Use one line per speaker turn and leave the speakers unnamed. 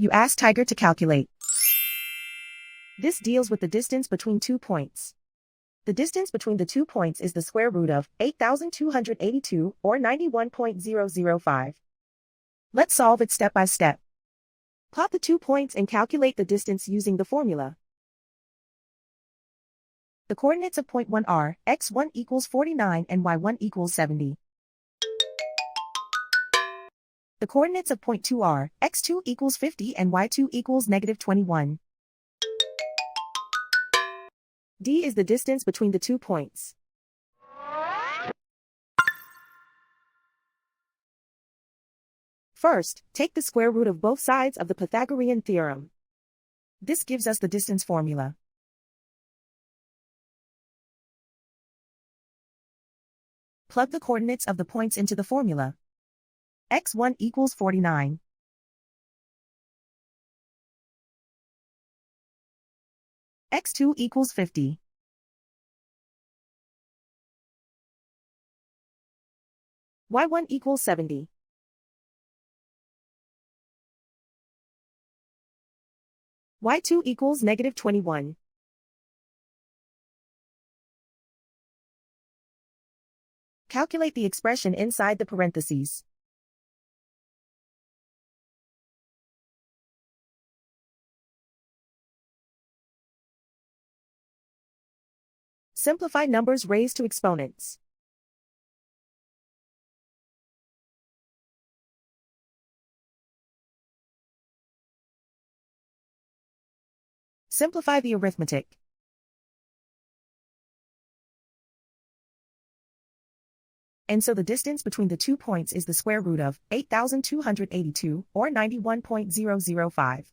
You ask Tiger to calculate. This deals with the distance between 2 points. The distance between the 2 points is the square root of 8,282 or 91.005. Let's solve it step by step. Plot the 2 points and calculate the distance using the formula. The coordinates of point 1 are x1 equals 49 and y1 equals 70. The coordinates of point 2 are x2 equals 50 and y2 equals negative 21. D is the distance between the 2 points. First, take the square root of both sides of the Pythagorean theorem. This gives us the distance formula. Plug the coordinates of the points into the formula. x1 equals 49. x2 equals 50. y1 equals 70. y2 equals negative 21. Calculate the expression inside the parentheses. Simplify numbers raised to exponents. Simplify the arithmetic. And so the distance between the 2 points is the square root of 8,282 or 91.005.